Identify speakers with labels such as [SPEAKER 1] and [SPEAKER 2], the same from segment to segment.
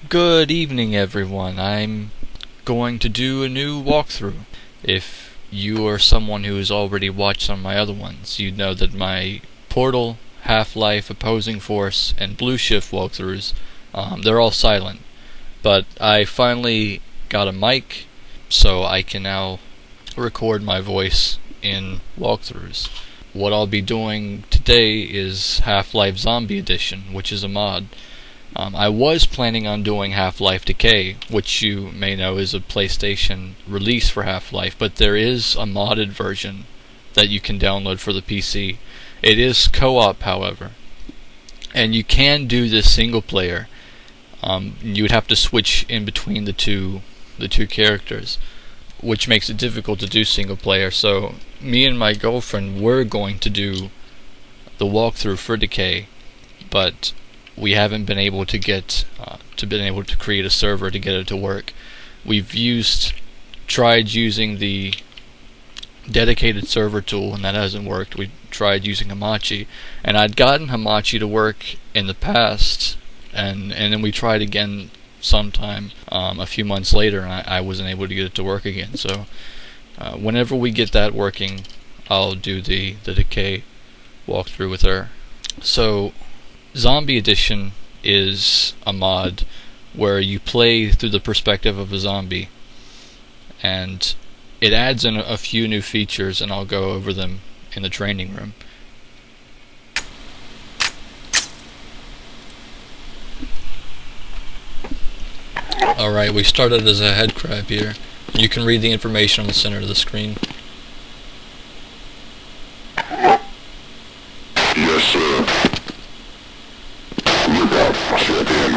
[SPEAKER 1] Good evening, everyone. I'm going to do a new walkthrough. If you are someone who has already watched some of my other ones, you'd know that my Portal, Half-Life, Opposing Force, and Blue Shift walkthroughs, they're all silent. But I finally got a mic, so I can now record my voice in walkthroughs. What I'll be doing today is Half-Life Zombie Edition, which is a mod. I was planning on doing Half-Life Decay, which you may know is a PlayStation release for Half-Life, but there is a modded version that you can download for the PC. It is co-op, however, and you can do this single player. You would have to switch in between the two characters, which makes it difficult to do single player. So me and my girlfriend were going to do the walkthrough for Decay, but we haven't been able to get to create a server to get it to work. We've tried using the dedicated server tool, and that hasn't worked. We tried using Hamachi, and I'd gotten Hamachi to work in the past, and then we tried again sometime a few months later, and I wasn't able to get it to work again. So whenever we get that working, I'll do the Decay walkthrough with her. So Zombie Edition is a mod where you play through the perspective of a zombie, and it adds in a few new features, and I'll go over them in the training room. Alright, we started as a headcrab here. You can read the information on the center of the screen.
[SPEAKER 2] Yes, sir. Check in.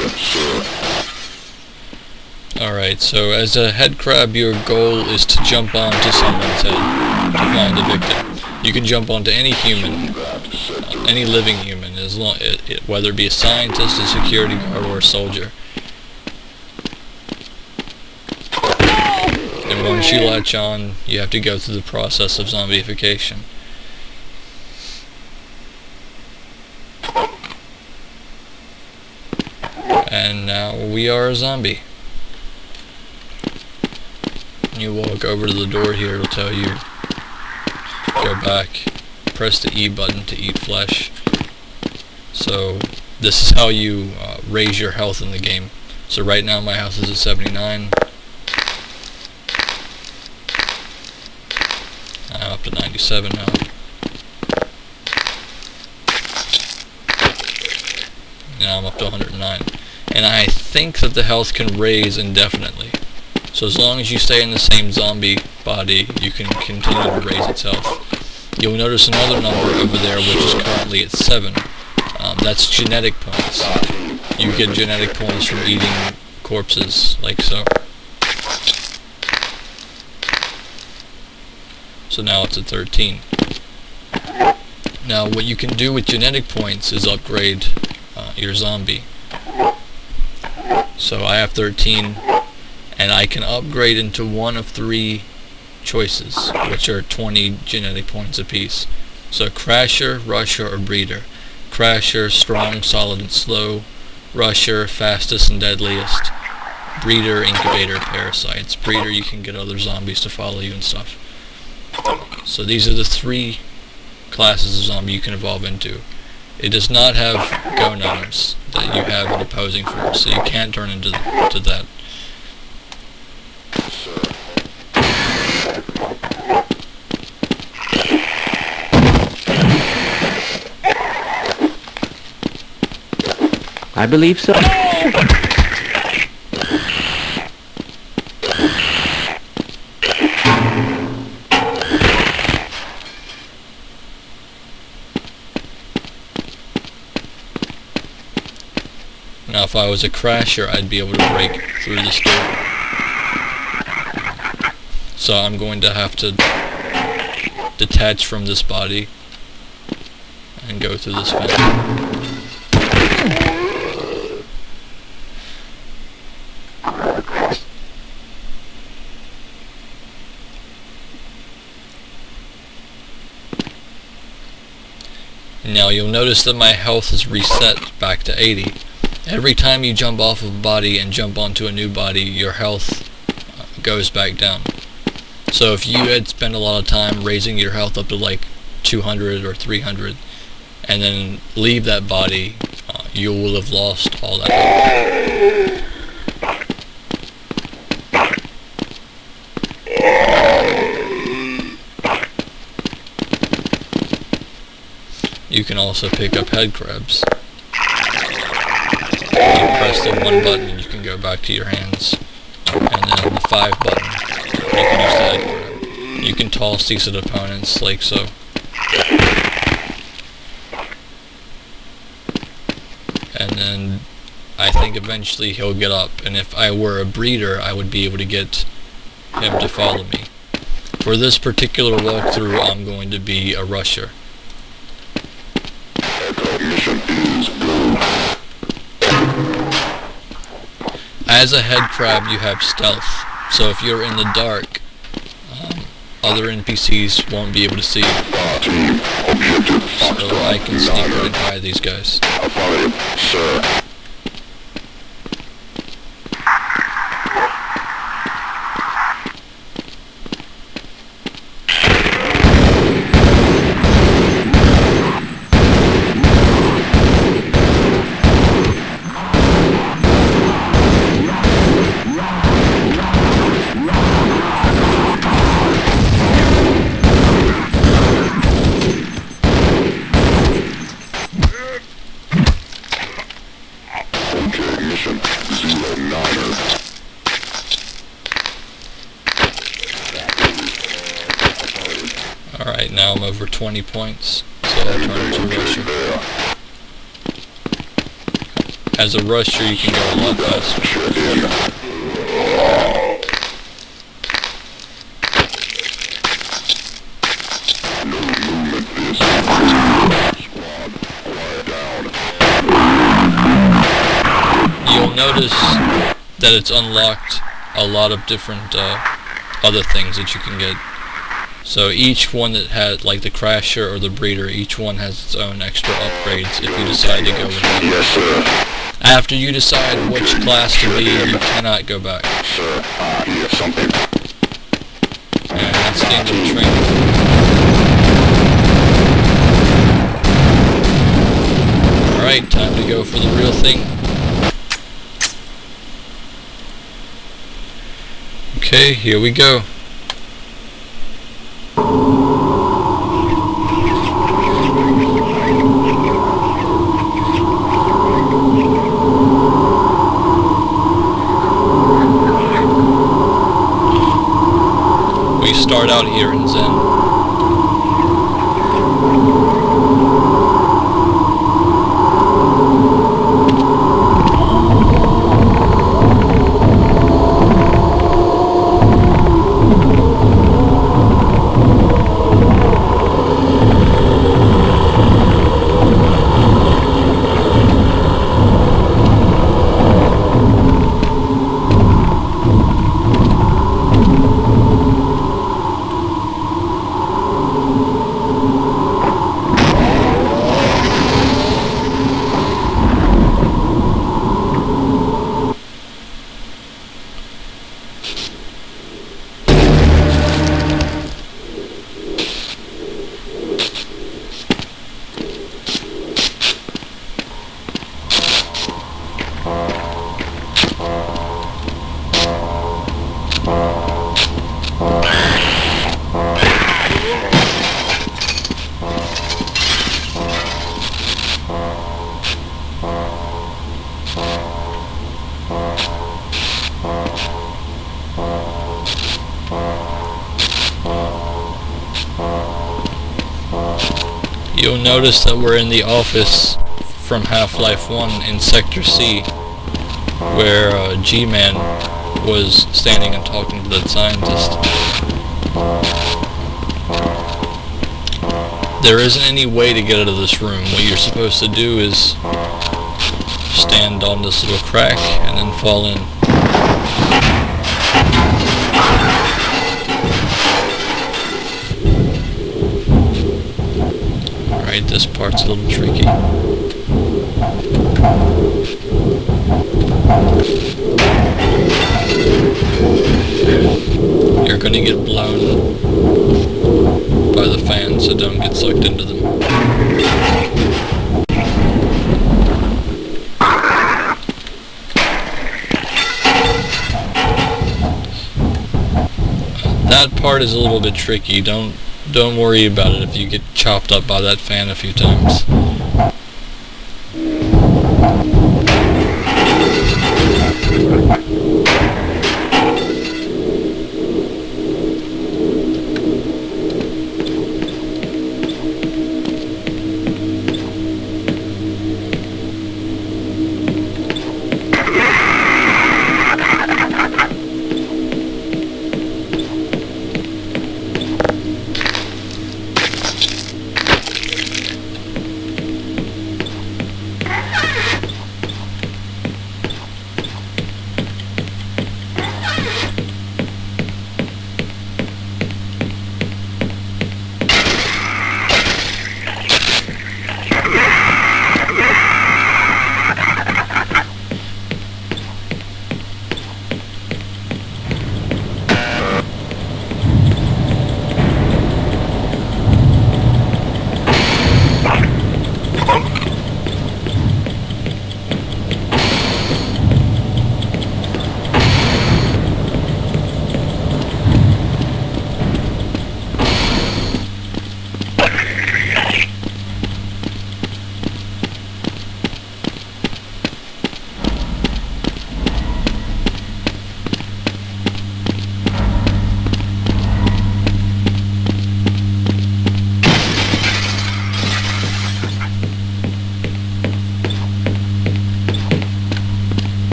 [SPEAKER 2] Yes, sir.
[SPEAKER 1] Alright, so as a headcrab, your goal is to jump onto someone's head to find a victim. You can jump onto any human, any living human, as long whether it be a scientist, a security guard, or a soldier. And once you latch on, you have to go through the process of zombification. And now we are a zombie. You walk over to the door here, it'll tell you, go back, press the E button to eat flesh. So this is how you raise your health in the game. So right now my health is at 79. I'm up to 97 now. Now I'm up to 109. And I think that the health can raise indefinitely. So as long as you stay in the same zombie body, you can continue to raise its health. You'll notice another number over there, which is currently at 7. That's genetic points. You get genetic points from eating corpses, like so. So now it's at 13. Now what you can do with genetic points is upgrade your zombie. So I have 13, and I can upgrade into one of 3 choices, which are 20 genetic points apiece. So Crasher, Rusher, or Breeder. Crasher, strong, solid, and slow. Rusher, fastest and deadliest. Breeder, incubator, parasites. Breeder, you can get other zombies to follow you and stuff. So these are the 3 classes of zombie you can evolve into. It does not have gonomes that you have in Opposing Force, so you can't turn into that.
[SPEAKER 3] I believe so.
[SPEAKER 1] Now if I was a Crasher, I'd be able to break through this door. So I'm going to have to detach from this body and go through this fence. Now you'll notice that my health is reset back to 80. Every time you jump off of a body and jump onto a new body, your health goes back down. So if you had spent a lot of time raising your health up to like 200 or 300 and then leave that body, you will have lost all that health. You can also pick up headcrabs. You press the 1 button and you can go back to your hands. And then the 5 button, you can use the headcrab. You can toss these at opponents like so. And then I think eventually he'll get up. And if I were a breeder, I would be able to get him to follow me. For this particular walkthrough, I'm going to be a rusher.
[SPEAKER 2] Mission is go.
[SPEAKER 1] As a headcrab, you have stealth. So if you're in the dark, other NPCs won't be able to see you.
[SPEAKER 2] Team, objective.
[SPEAKER 1] So I can sneak right by these guys.
[SPEAKER 2] Affirmative, sir.
[SPEAKER 1] Alright, now I'm over 20 points, so I'll turn to rusher. As a rusher, you can go a lot faster. You'll notice that it's unlocked a lot of different other things that you can get. So each one that had, like the Crasher or the Breeder, each one has its own extra upgrades if you decide to go with it.
[SPEAKER 2] Yes, sir.
[SPEAKER 1] After you decide which class to be, you cannot go back.
[SPEAKER 2] Sir, I hear something.
[SPEAKER 1] And that's the end of the training. Alright, time to go for the real thing. Okay, here we go. We start out here in Zen. You'll notice that we're in the office from Half-Life 1 in Sector C, where G-Man was standing and talking to that scientist. There isn't any way to get out of this room. What you're supposed to do is stand on this little crack and then fall in. Alright, this part's a little tricky. You're gonna get blown by the fan, so don't get sucked into them. That part is a little bit tricky. Don't worry about it if you get chopped up by that fan a few times.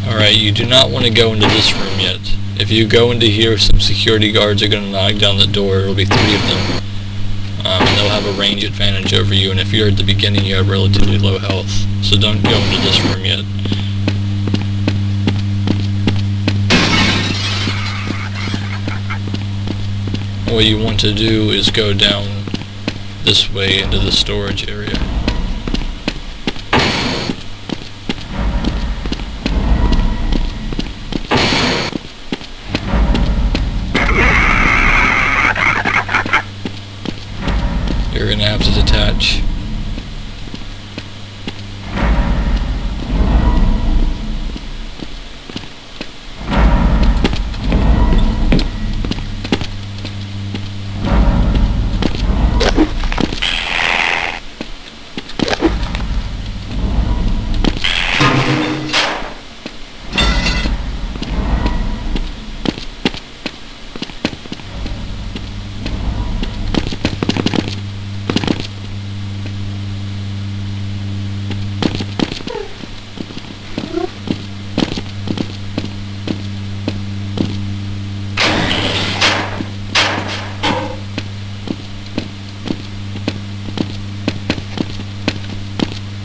[SPEAKER 1] Alright, you do not want to go into this room yet. If you go into here, some security guards are going to knock down the door. It'll be 3 of them. And they'll have a range advantage over you, and if you're at the beginning, you have relatively low health. So don't go into this room yet. What you want to do is go down this way into the storage area. You're going to have to detach.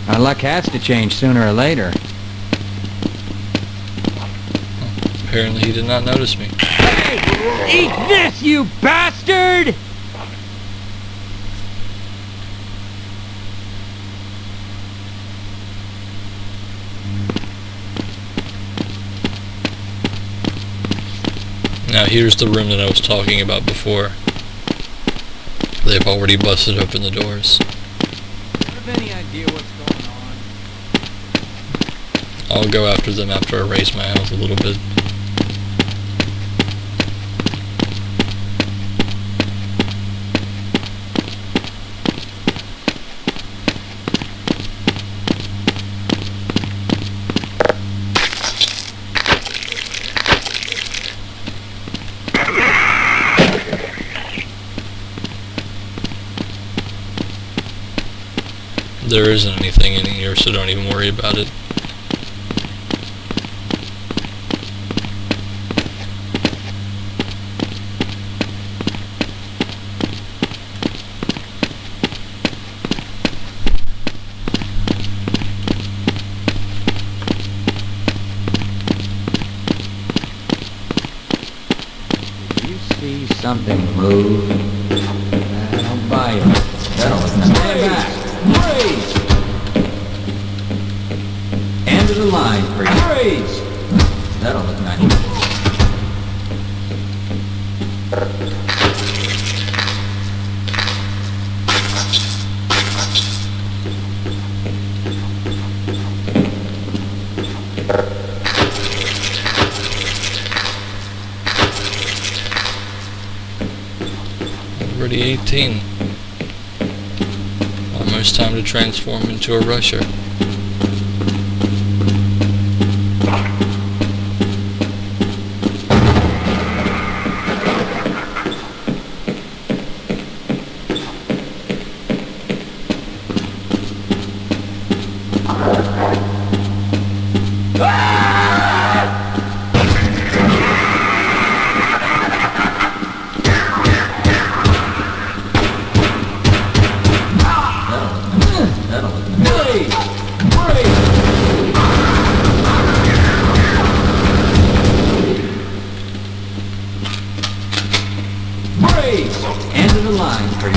[SPEAKER 3] Our luck has to change sooner or later.
[SPEAKER 1] Apparently he did not notice me.
[SPEAKER 3] Hey! Eat this, you bastard!
[SPEAKER 1] Now here's the room that I was talking about before. They've already busted open the doors.
[SPEAKER 3] Do you have any idea what's going on?
[SPEAKER 1] I'll go after them after I raise my health a little bit. There isn't anything in here, so don't even worry about it.
[SPEAKER 4] something move. I'll buy you. That'll look nice. Stand back. Raise! End of the line for you. Raise! That'll look nice.
[SPEAKER 1] Already 18. Almost time to transform into a rusher.
[SPEAKER 4] End of the line for you.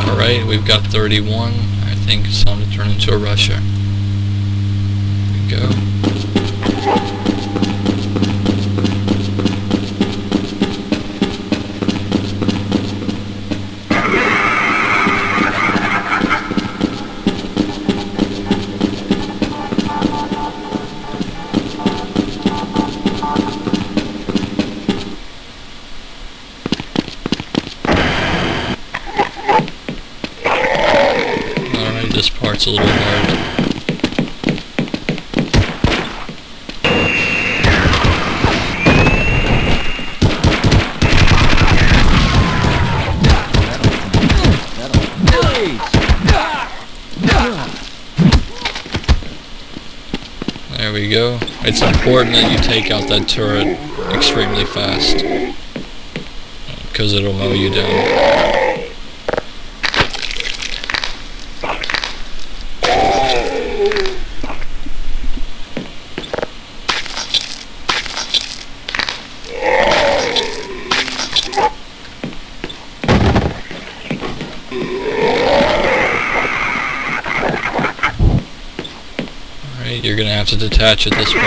[SPEAKER 1] Alright, we've got 31. I think it's time to turn into a rusher. Here we go. This part's a little hard. There we go. It's important that you take out that turret extremely fast, because it'll mow you down. You're gonna have to detach at this point.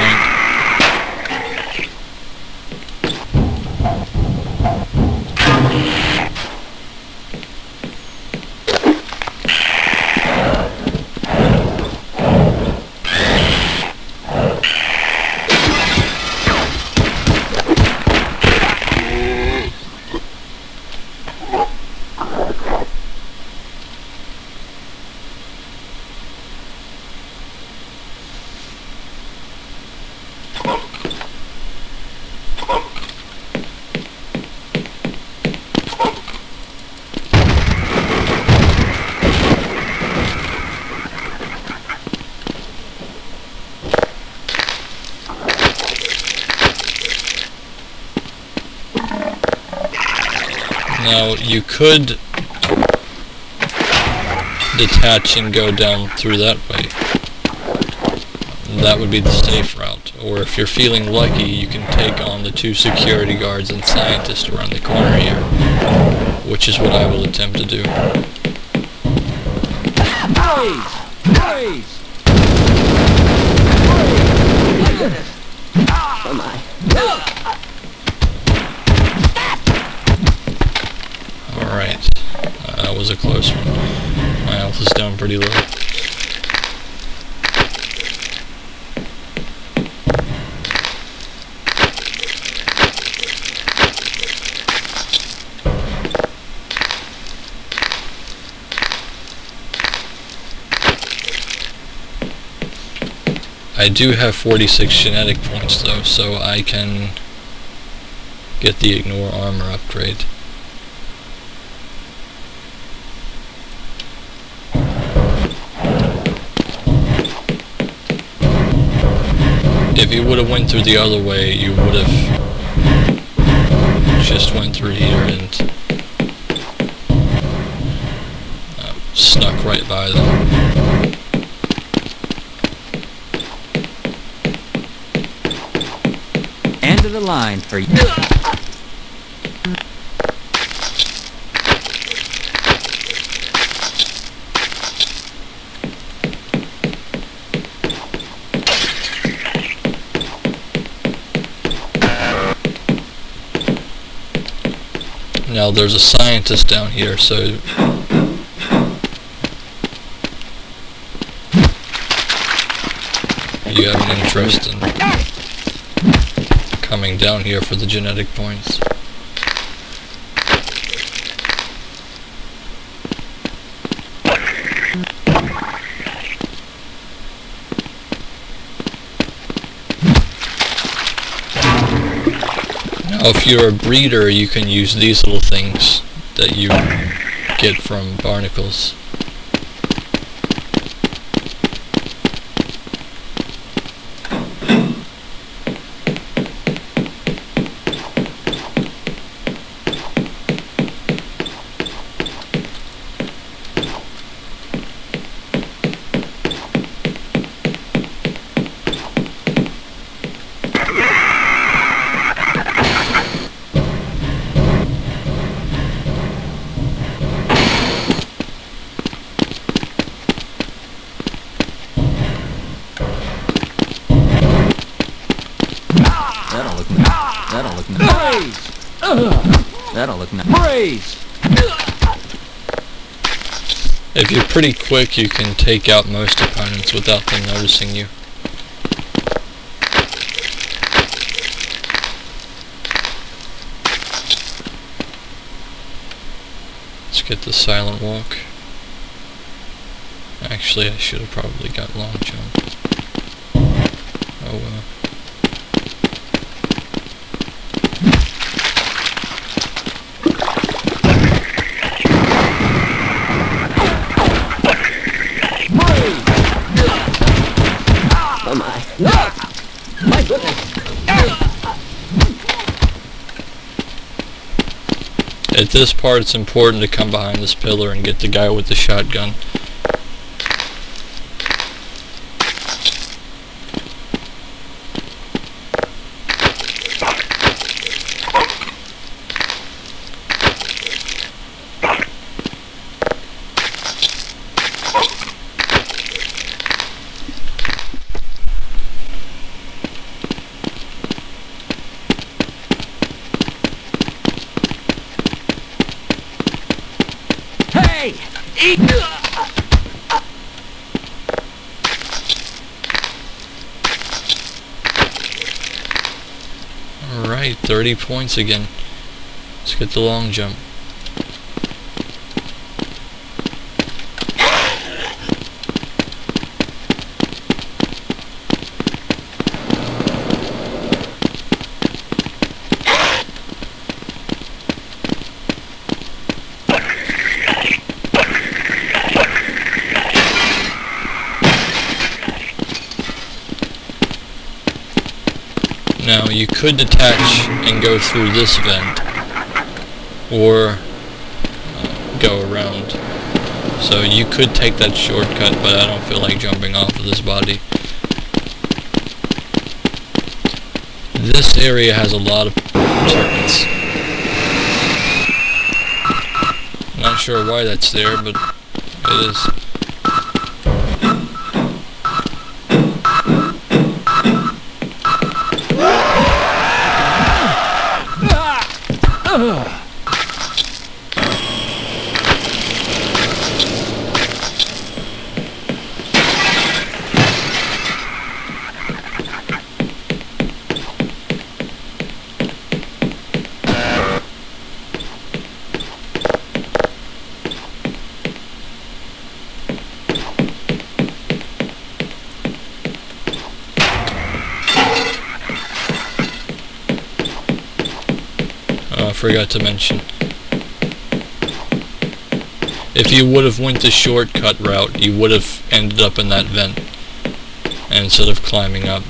[SPEAKER 1] Now, you could detach and go down through that way. That would be the safe route. Or if you're feeling lucky, you can take on the 2 security guards and scientists around the corner here, which is what I will attempt to do.
[SPEAKER 3] Please! My goodness! Oh my!
[SPEAKER 1] Alright, that was a close one. My health is down pretty low. I do have 46 genetic points though, so I can get the ignore armor upgrade. If you would have went through the other way, you would have just went through here and snuck right by them.
[SPEAKER 3] End of the line for you.
[SPEAKER 1] Now there's a scientist down here, so you have an interest in coming down here for the genetic points. Now if you're a breeder, you can use these little things that you get from barnacles.
[SPEAKER 3] That'll look nice. Brace!
[SPEAKER 1] If you're pretty quick, you can take out most opponents without them noticing you. Let's get the silent walk. Actually, I should have probably got long jump. Oh well.
[SPEAKER 3] My goodness!
[SPEAKER 1] At this part, it's important to come behind this pillar and get the guy with the shotgun.
[SPEAKER 3] Hey! Eat!
[SPEAKER 1] Alright, 30 points again. Let's get the long jump. Now you could detach and go through this vent, or go around. So you could take that shortcut, but I don't feel like jumping off of this body. This area has a lot of turrets. Not sure why that's there, but it is. forgot to mention. If you would have went the shortcut route, you would have ended up in that vent, and instead of climbing up.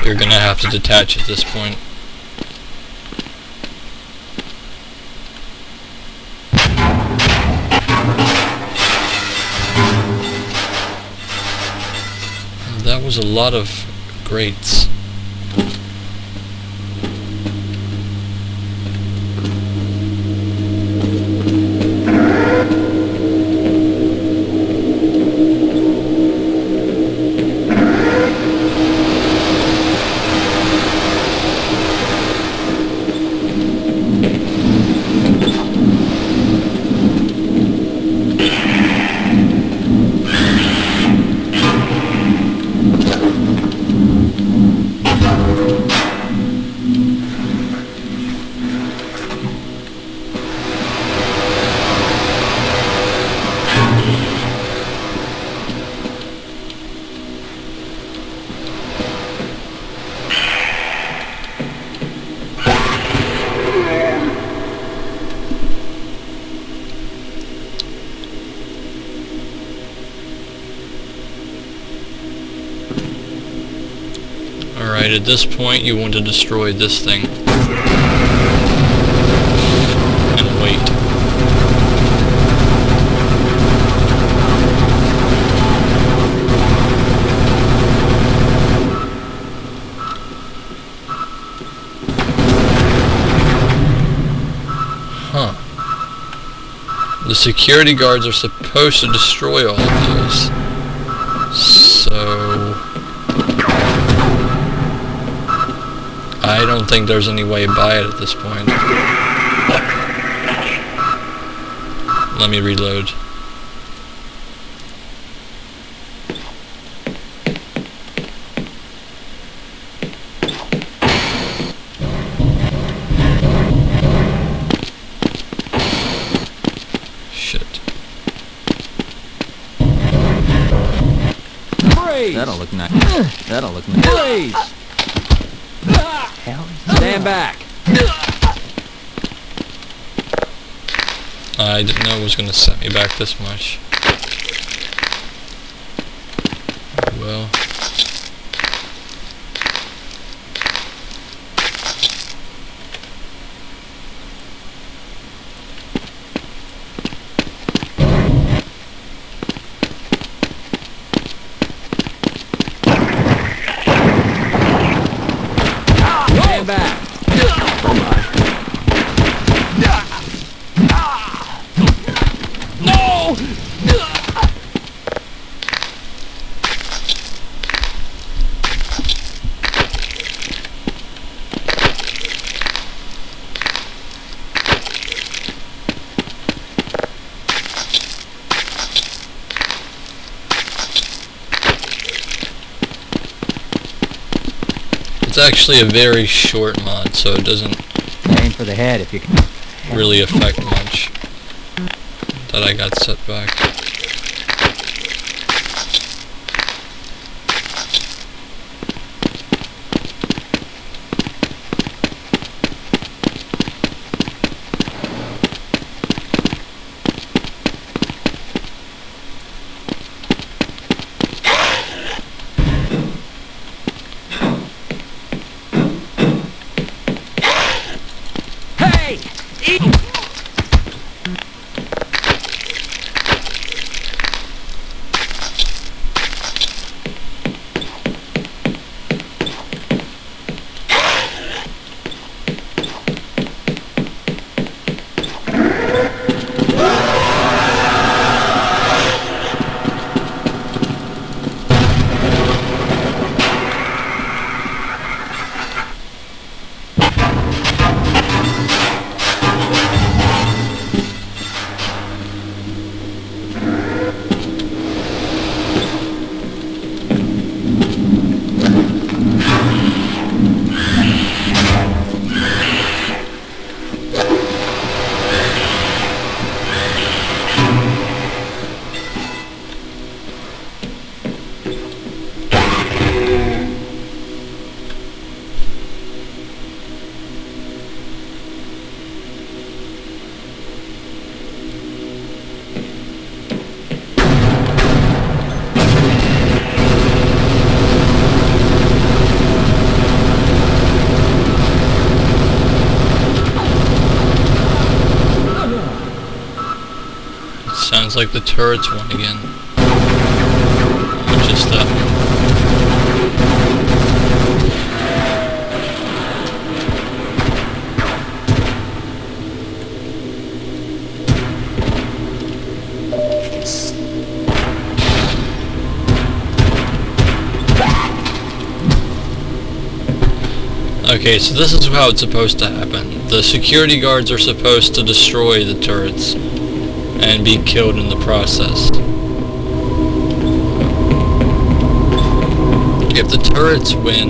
[SPEAKER 1] You're gonna have to detach at this point. That was a lot of grates. Alright, at this point you want to destroy this thing. And wait. Huh. The security guards are supposed to destroy all of those. So I don't think there's any way by it at this point. Let me reload. Shit.
[SPEAKER 4] That'll look nice. That'll look nice. Stand back.
[SPEAKER 1] I didn't know it was going to set me back this much. Well.
[SPEAKER 4] Stand back.
[SPEAKER 1] It's actually a very short mod, so it doesn't
[SPEAKER 4] Aim for the head if you can.
[SPEAKER 1] really affect much that I got set back. like the turret's one again. Just that one. Okay, so this is how it's supposed to happen. The security guards are supposed to destroy the turrets and be killed in the process. If the turrets win,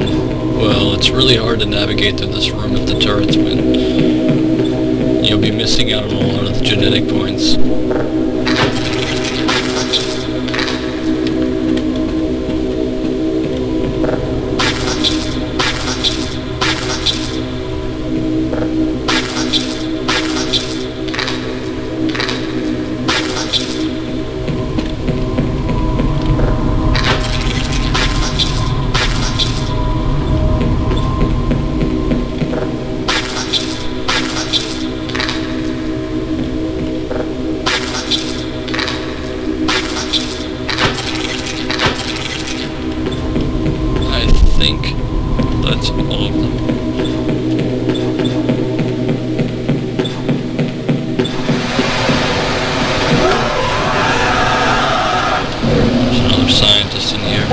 [SPEAKER 1] well, it's really hard to navigate through this room if the turrets win. You'll be missing out on a lot of the genetic points. That's all of them. There's another scientist in here.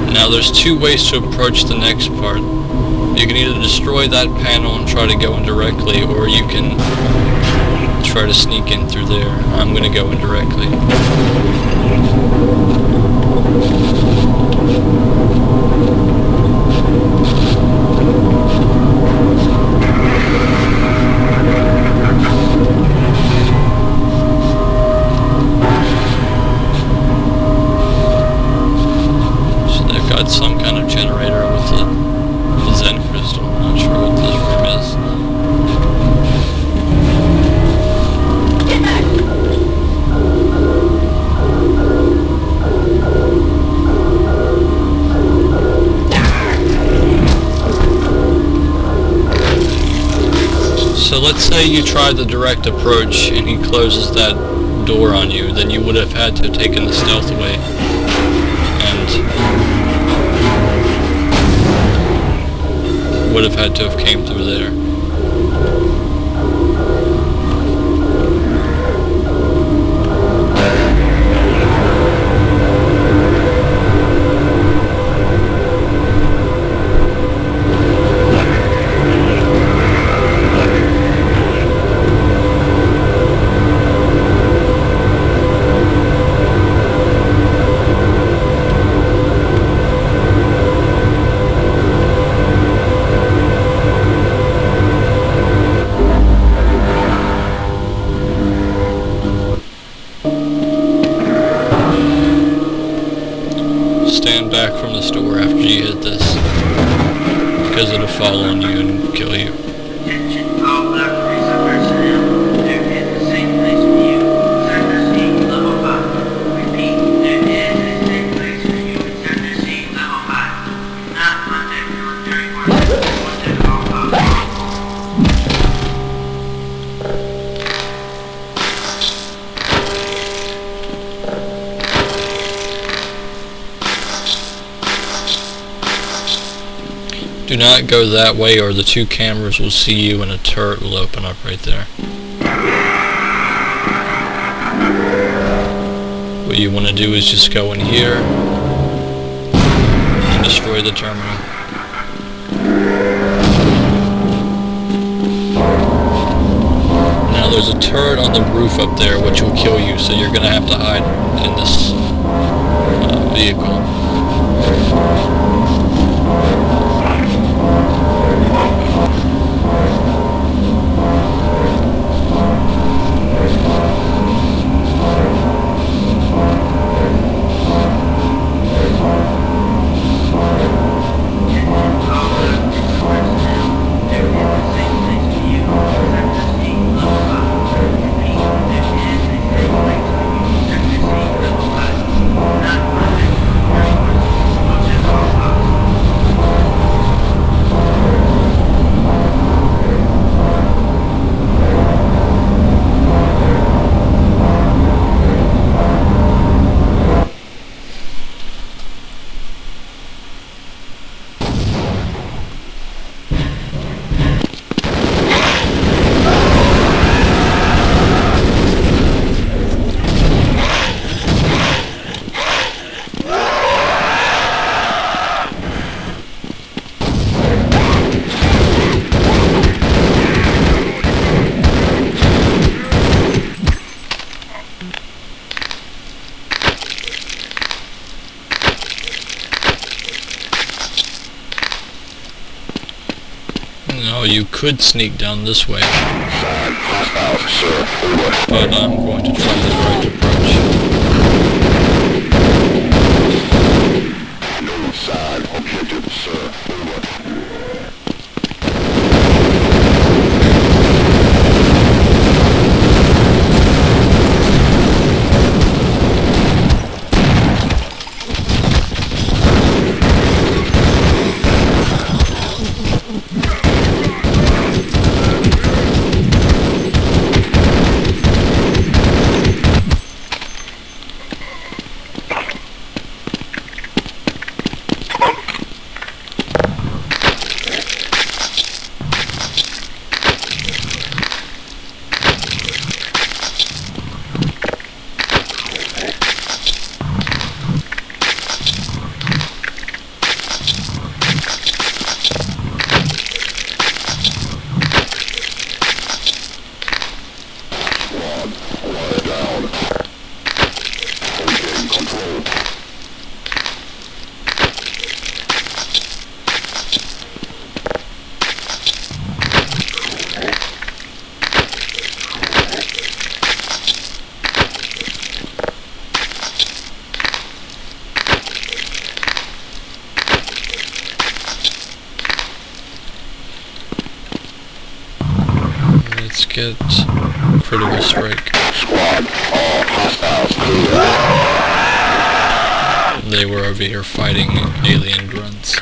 [SPEAKER 1] Now there's two ways to approach the next part. You can either destroy that panel and try to go in directly, or you can try to sneak in through there. I'm gonna go in directly. Got some kind of generator with the Zen crystal. I'm not sure what this room is. So let's say you try the direct approach and he closes that door on you, then you would have had to have taken the stealth away. And would have had to have came through there. Stand back from the store after you hit this, because it'll fall on you and kill you.
[SPEAKER 5] Attention all Black Mesa personnel. There is a safe place for you. Sector C, level 5. Repeat, there is a safe place for you in Sector C, level 5. Do not contact military forces or contact all cops.
[SPEAKER 1] Do not go that way or the two cameras will see you and a turret will open up right there. What you want to do is just go in here and destroy the terminal. Now there's a turret on the roof up there which will kill you, so you're going to have to hide in this vehicle. No, you could sneak down this way,
[SPEAKER 2] Side hostile, sir. Over.
[SPEAKER 1] but I'm going to try the direct approach.
[SPEAKER 2] No side objective, sir. Over.
[SPEAKER 1] Let's get critical strike.
[SPEAKER 2] Squad, all hostiles clear.
[SPEAKER 1] They were over here fighting alien grunts.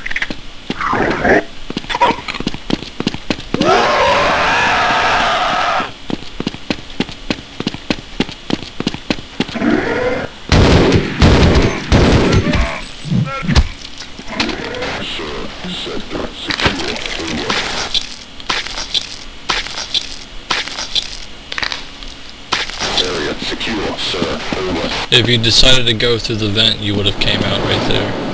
[SPEAKER 2] Sector secure. Over. Area secure, sir. Over.
[SPEAKER 1] If you decided to go through the vent, you would have came out right there.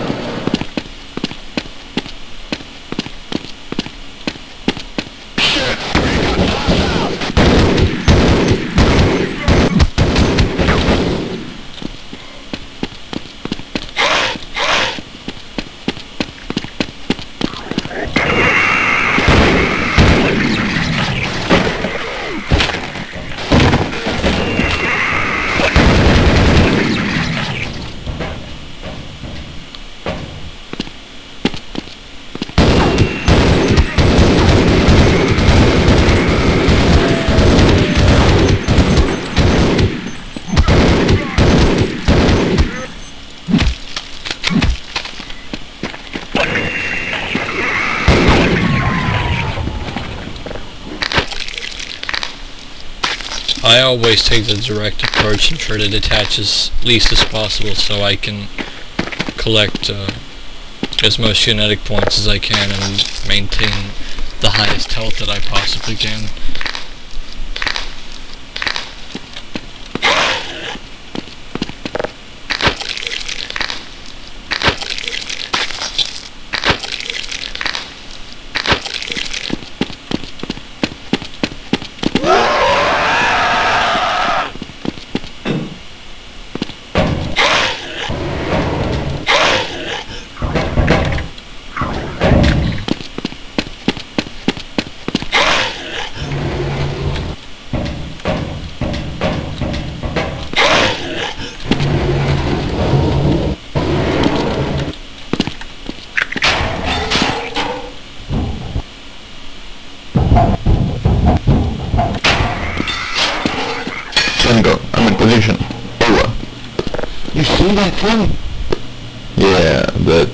[SPEAKER 1] I always take the direct approach and try to detach as least as possible so I can collect as much genetic points as I can and maintain the highest health that I possibly can.
[SPEAKER 2] Tango, I'm in position. Over. You see that thing? Yeah, that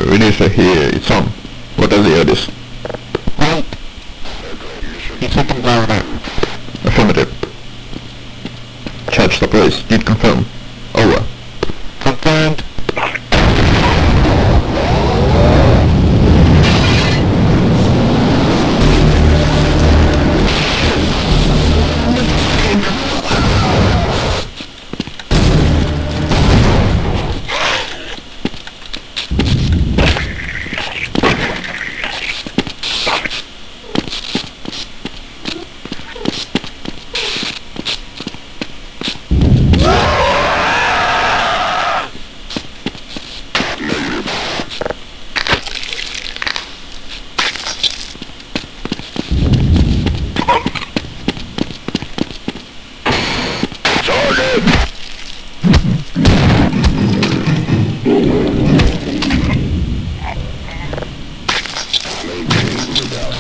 [SPEAKER 2] reducer here, it's on. What are the orders? Right. It's up and down there. Affirmative. Charge stop race, did confirm. Over. Confirmed.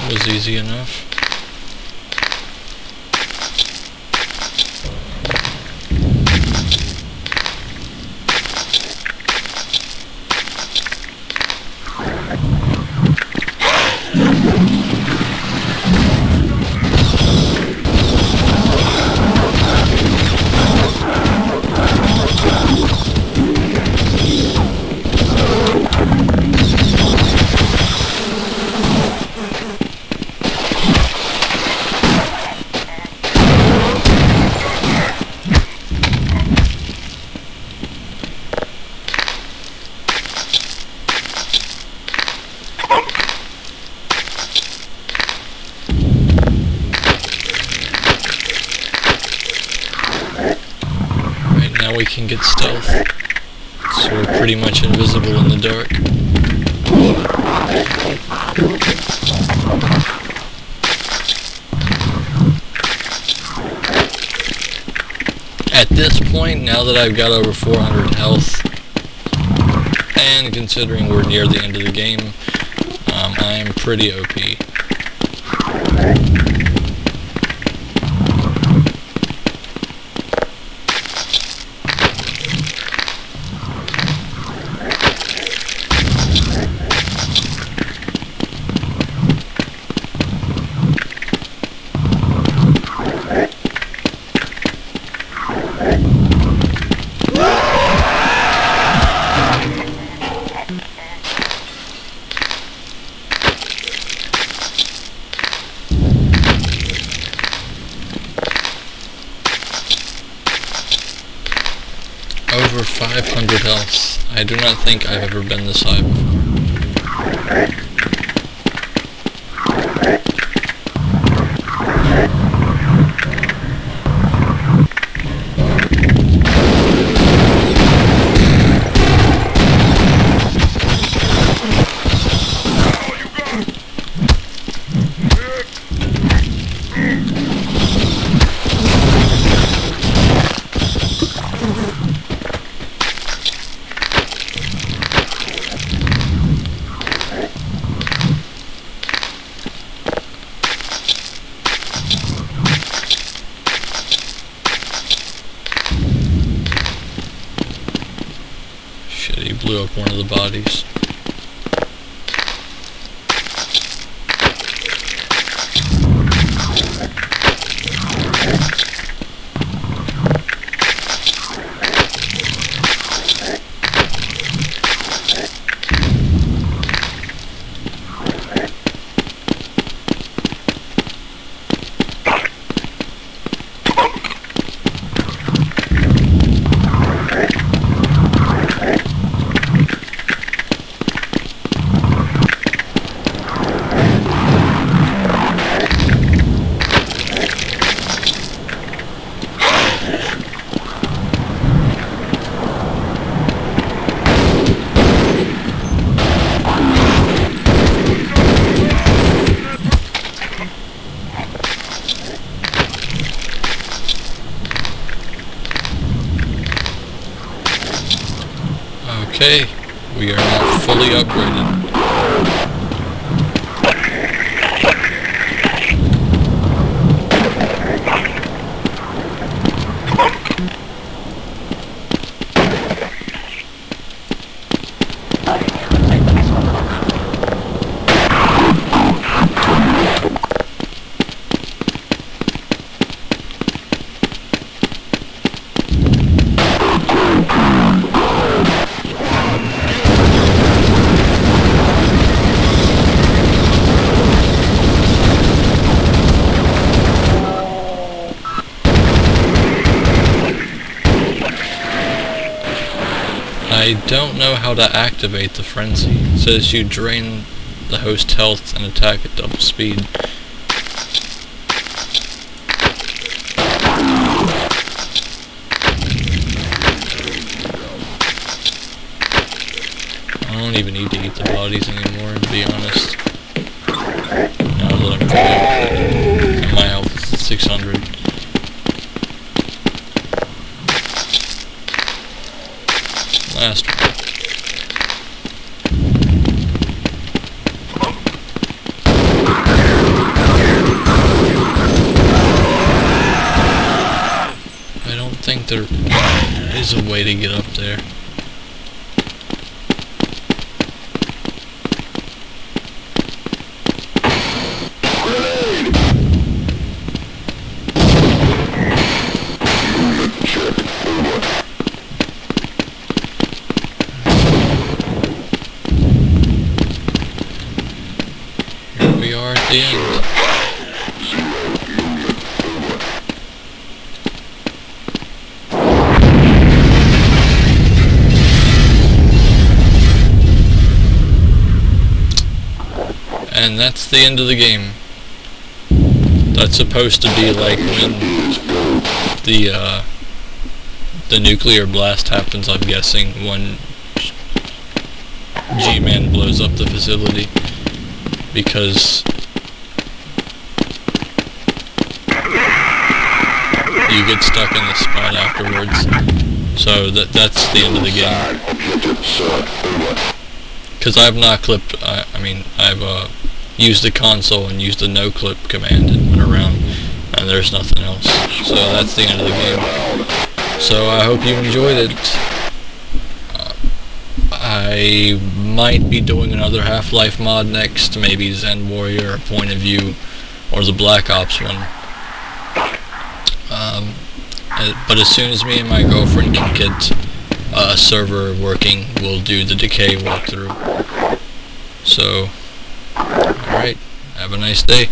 [SPEAKER 1] That was easy enough. We can get stealth, so we're pretty much invisible in the dark. At this point, now that I've got over 400 health, and considering we're near the end of the game, I am pretty OP. Over 500 health. I do not think I've ever been this high before. He blew up one of the bodies. Okay, we are now fully upgraded. I don't know how to activate the frenzy. It says you drain the host health and attack at double speed. I don't even need to eat the bodies anymore, to be honest. Now that I'm fully upgraded, and my health is at 600. Last one. there is a way to get up there. Here we are at the end. And that's the end of the game. That's supposed to be like when the nuclear blast happens, I'm guessing, when G-Man blows up the facility, because you get stuck in the spot afterwards. So that's the end of the game. Because I've not clipped, I've used the console and used the no clip command and went around, and there's nothing else. So that's the end of the game. So I hope you enjoyed it. I might be doing another Half-Life mod next, maybe Zen Warrior, Point of View, or the Black Ops one. But as soon as me and my girlfriend can get a server working, we'll do the Decay walkthrough. So, alright, have a nice day.